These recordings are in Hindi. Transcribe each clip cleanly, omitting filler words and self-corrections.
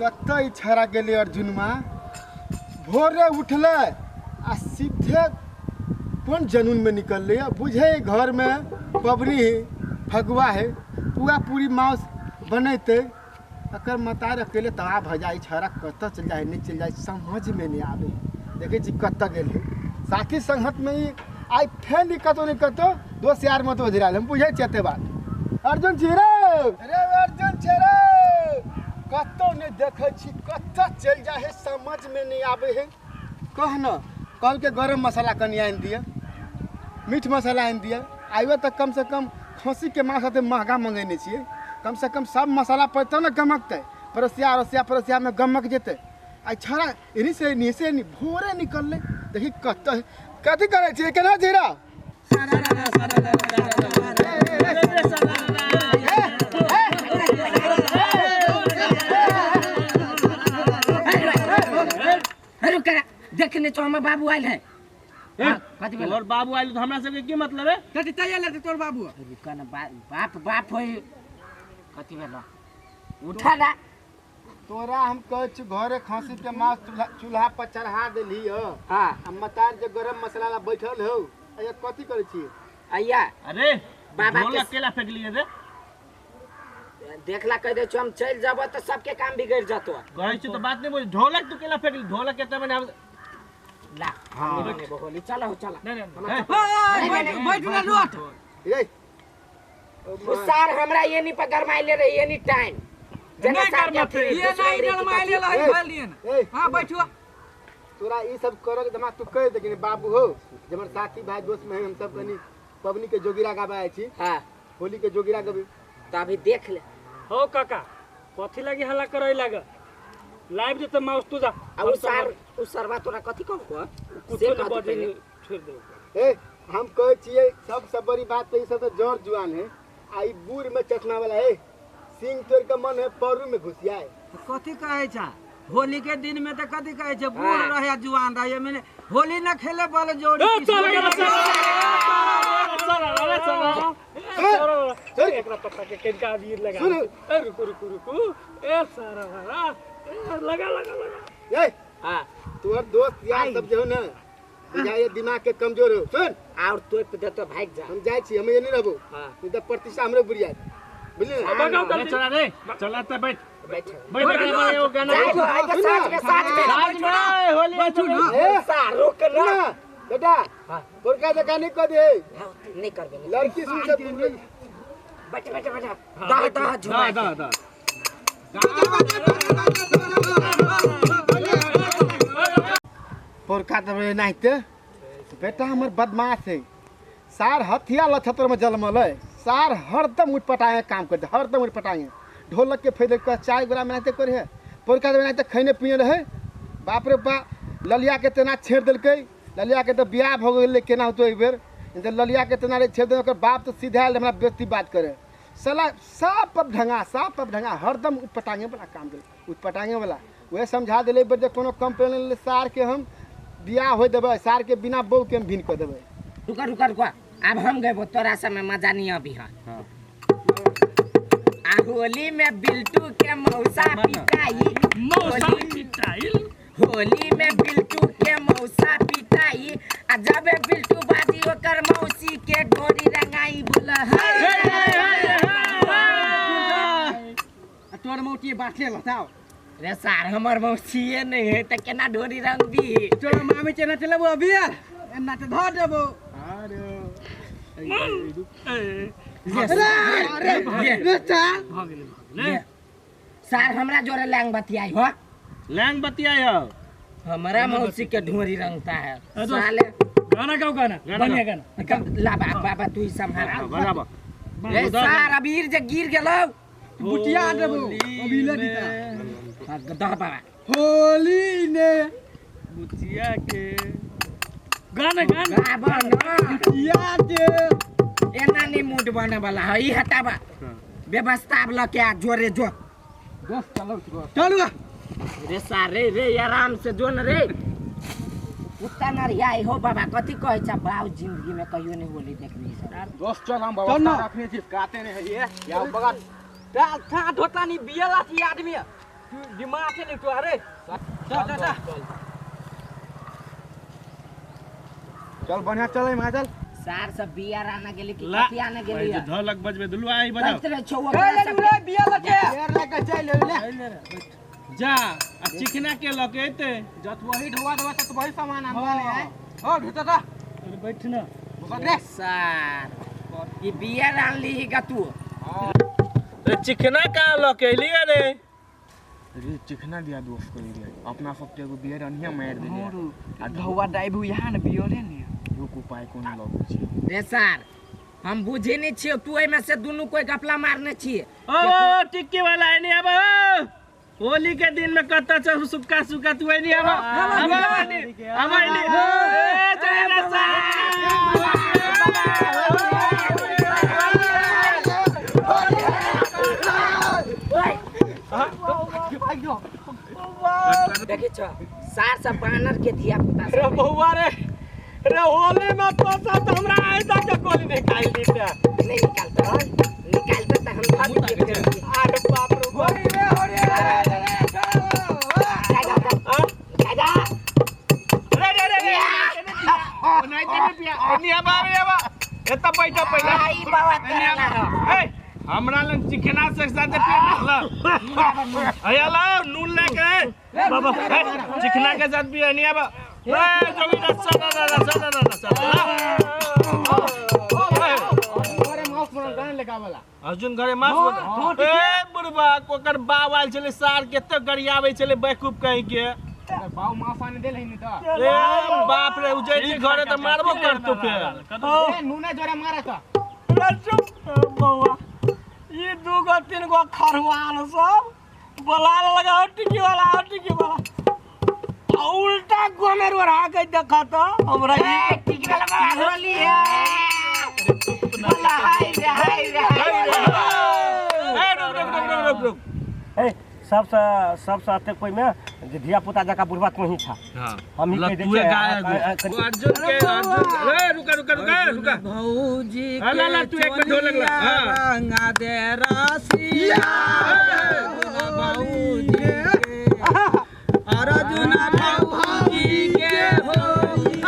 कतई छड़ा गेले अर्जुनमा भोरे उठले आ सीधे कौन जनून में निकल ले बुझे घर में पबनी है फगुआ है पूरा पूरी मांस बनते अकर मतार अकेले तबाह भ जाए छड़ा कत चल जाए नहीं चल जाए समझ में नहीं आवे देखे जी कत गेले साथी संगत में ही आई फेन दिक्कत नहीं कतो दोस्त यार मत बजरा हम बुझे चेते बात अर्जुन छेरे अरे अर्जुन छेरे कतो ने देखे छी कत चल जाए समझ में नहीं आवे है कह न कल के गरम मसाला कनी आन दिया मीठ मसाला आन दिया आइए तो कम से कम खसी के मांस आते महंगा मंगेने छिए कम से कम सब मसाला पड़ता ना गमकते परोसिया में गमक जेते आई छड़ा इन्हीं से भोरे निकल ले देखी कथी करे छिए केना जीरा देखने तो हम बाबू आयल है कथी बोल और बाबू आयल तो हमरा सबके की मतलब है कथी तैयार लगते तोर बाबू कन बाप होई कथी भेल उठा ना तोरा हम कह छु घरे खसी के मांस चूल्हा पर चढ़ा देली हो हां हम मतार जे गरम मसाला ला बैठल हो अय कथी करे छी आइया अरे बाबा ढोल अकेला फेंक लिए रे देखला कह दे छु हम चल जाब त सबके काम बिगड़ जातो कहै छी तो बात नहीं बोल ढोलक तू केला फेंक ली ढोलक के तने हम ला हां बोली चलो चलो नहीं बैठ ना लोट ए सार हमरा ये नहीं पर गरमाइले रे एनी टाइम जना सार के ये नहीं गरमाइले ला बोल लिए ना हां बैठो तोरा ई सब करो के दिमाग तू कह दे कि बाबू हो जमर साथी भाई दोस्त में हम सब कनी पबनी के जोगिरा गाबा आइ छी हां होली के जोगिरा गबी त अभी देख ले हो काका कथी लगी हल्ला करई लाग लाइव जे त माउस तू जा उ सरवा तोरा कथी कहू कुछ न बजे छोड़ दे ए हम कह छिए सब बड़ी बात पे सब तो जोर जुआन है आई बूढ़ में चश्मा वाला है सिंह तोड़ के मन है परू में घुसिया है कथी कहे छा होली के दिन में तो कथी कहे छे बूढ़ रहे जुआन रहे मैंने होली न खेले बोले जोड़ी एकरा पत्ता के किनका वीर लगा ए रुकु ए सारा लगा ए हां तोर दोस्त यार सब जो ना बुझाए दिमाग के कमजोर हो सुन और तो पे दे तो भाग जा हम जाय छी हम ये नहीं रहबो हां तू तो प्रतिष्ठा हमरे बुढ़िया बुझले चला रे चला त बैठ बैठ वो गाना साथ में होली बैठू ना सारो के ना बेटा तोर का जगह नहीं कर दे नहीं करबे लड़की सुन के बैठ दा पोरका तबे नाइते बेटा हमर बदमाश है सार हथिया लछतर में जलमल है सार हरदम उठपटाए काम करते हरदम उठपटाए ढोलक के फेदे का चाय गोरा में करे है पोरका तबे नाइते खैने पिए रहे बाप रे बा ललिया के तना छेड़ देलकै ललिया के तो बियाह भ गेलै केना होतो एक बेर तो ललिया के तना रे छेड़ दे ओकर बाप तो सीधा आयल हमरा बेइज्जती बात करे साला साफ पब ढंगा हरदम उठपटाए वाला काम दे उठपटाए वाला वह समझा देले बे जे कोनो कंप्लेन ले सार के हम बियाह हो देबे सार के बिना बहू के हम भिन कर देबे रुका अब हम गए तोरा समय मजा नहीं अभी हां होली में बिल्टू के मौसा पिटाई होली में बिल्टू के मौसा पिटाई आ जब बिल्टू बाजी ओकर मौसी के डोरी रंगाई बोला तोर मौती बाटले बताओ रे सार हमर मौसीए नहीं है त केना डोरी रंग दी तोर मामी चना चलबो अभी एना त धर देबो सार हमरा जोरे लैंग बतियाई हो लैंग बतियाई हो हमारा मौसी के ढोरी रंगता है साले गाना गाओ बढ़िया गाना ला बाबा तू ही संभाल बराबर रे सार अबीर जे गिर गेलो बुटिया देबो अभी ले दीता दह बाबा होली ने बुटिया के गाना बाबा ना बुटिया दे एना नहीं मूड बने वाला है ई हटाबा व्यवस्था अब ल के जोरे जो बस चलो रे सारे रे आराम से जोन रे कुत्ता नरियाई हो बाबा कथी कहै छ बाऊ जिंदगी में कहियो नहीं बोली देखनी सर दोस्त चल हम व्यवस्था रखने छी काटे नहीं है ये या बगा था ढोता नहीं बियला थी आदमी दिमाग से नहीं तो अरे चल बढ़िया चल मां चल सार सब बियर आने गेली कि ला कथी आने गेली है धो लग बजबे दुलु आई बजाओ कंतरे छौवा सब बिया लगे यार लेके चल ले जा आ चिकना के लके एते जत वही ढोवा देवा त वही सामान आनवा ले है ओ ढुता ता अरे बैठ ना पकड़े सार ये बियर आन ली ही का तू रे चिकना का लके लिया रे अरे चिकना दिया दोस्त को दिया अपना सब एगो बियर अनिया मार देले आ ढौवा डाइबू यहाँ न बियोरे ने रुक उपाय कोन लगै छै रे सार हम बुझे नहीं छियो तू एमे से दुनु कोई गपला मारने छिए ओ टिक्की वाला है नहीं अब होली के दिन में कत्ता च सुक्का सुक्का तू है नहीं अब अब नहीं ए चले रे देखि छ सार सब बानर के धिया पुता रे बउआ रे होली में तो सब हमरा आइ तक के कोली निकाल दी थे नहीं निकालता त हम भाग के फिर अरे बाप रे होली रे दादा रे नहीं ते पिया नहीं अब एत बैठ पहले आई बाबा तेरा ए हमरा लंग चिकना से साथे पिया आया ला नून लेके बाबा चिकना के साथ पिया नहीं अब ए जोगी रसा अर्जुन घरे मास ए बुढ़बा कोकर बाव आइल छले सार केते गरियाबै छले बेकूफ कहि के बाऊ माफ आने दे नहीं तो रे बाप रे उजैती घरे त मारबो करतो फेर नूना जोरा मारा था बउआ ये दू गो तीन गो खरवाल सब बोलाल लगाओ टिकी वाला उल्टा गोमेर ओरा के देखा तो हमरा ये ठीक लगा होली है हाय रे रुक ए सब साथे कोई में धिया पुता जका बुढ़वा तू ही था हां हम ही कह तू दे अर्जुन रे रुका भौजी ला तू एक मिनट ढोलक ला हां रंगा दे रासिया भौजी अर्जुन भौजी के हो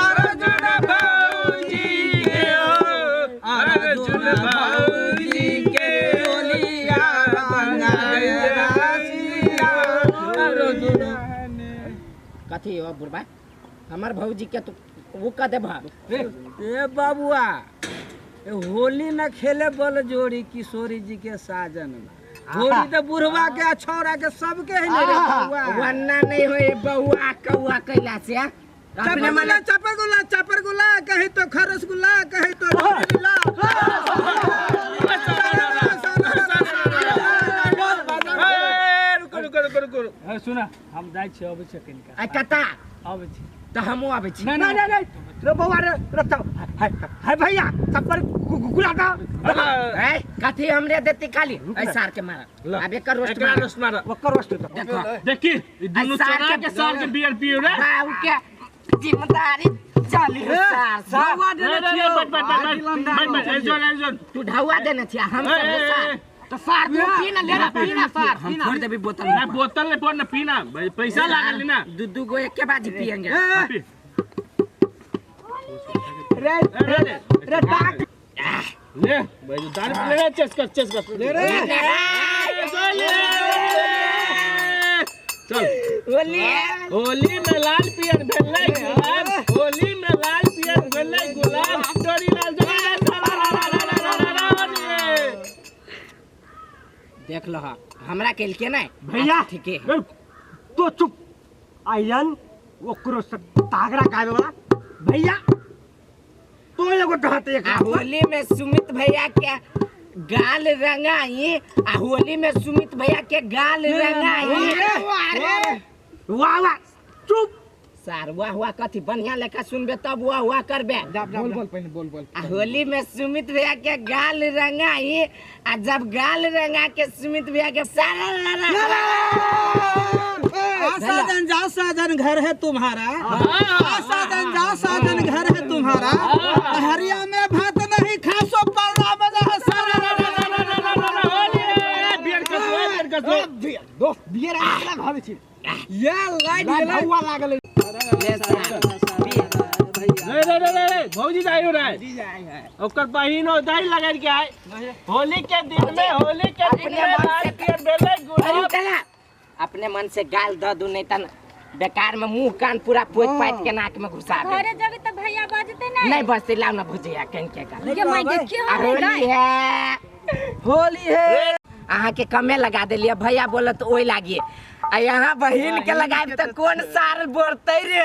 अर्जुन भौजी के हो अर्जुन भौजी के होलिया रंगा दे रासिया अर्जुन कथी हो बुढ़बा हमर भौजी के तो वो का दे भा ए बाबुआ होली न खेले बल जोड़ी किशोरी जी के साजन होली तो बुढ़वा के छौरा के सबके है नहीं रे बाबुआ वन्ना नहीं होए बउआ कौआ कैला से अपने मन चापर गुला कहे तो खरस गुला कहे तो ढोलला रुक सुना हम जाय छी अबै छै कनिका आ कता अबै छी तो हमहु आबै छी नहीं रे बउआ रे रखता हाय भैया चप्पल गुला का ए कथी हमरे देती काली ए सार के मारा अब एकर रोस्ट मार रोस्ट मार ओकर रोस्ट देखो देखी ई दुनु चोरा के साल के बियर पियो रे बाऊ के जिम्मेदारी चली सार सब बाबा देने छियो अर्जुन तू ढौआ देने छिया हम सब सार तो सार तू पीना ले रा पीना सार हम फोड़ देबी बोतल ना बोतल ले फोड़ ना पीना पैसा लागल ना दू गो एक के बाद पिएंगे रे ताक ले भाई जो दारू ले रे चेस कर ले रे चल होली में लाल पियर भेलै गुलाब होली में लाल पियर भेलै गुलाब डोरी लाल देख लो हमरा केल के नहीं भैया ठीक है तो चुप आयन ओकरो से तागड़ा गावे वाला भैया तो एगो कहते एक होली में सुमित भैया के गाल रंगाई आ होली में सुमित भैया के गाल रंगाई वाह वाह चुप सार वाह वाह कथी बढ़िया लेखा सुनबे तब वाह वाह करबे बोल पहले बोल आ होली में सुमित भैया के गाल रंगाई आ जब गाल रंगा के सुमित भैया के साजन जा साजन घर है तुम्हारा साजन जा साजन घर है तुम्हारा हरिया में भात नहीं खासो पल्ला में जा सारा बियर ये राखला घर छी ये लाइट लाइट गेलै भौवा लागल ले रे भौजी जाइयो रे ओकर बहिनो दाई लगा के आए होली के दिन में होली के दिन में लाल पियर बेले गुलाब अपने मन से गाल द दू नहीं तन बेकार में मुंह कान पूरा पोत पाट के नाक में घुसा दे घरे जब तो भैया बजते नहीं बसते लाओ ना भुजिया कहीं के का ये मैं देखियो होली है अहाँ के कमे लगा देलिए भैया बोलत ओई लागिए आ यहाँ बहिन के लगाए तो कौन साल बोलते रे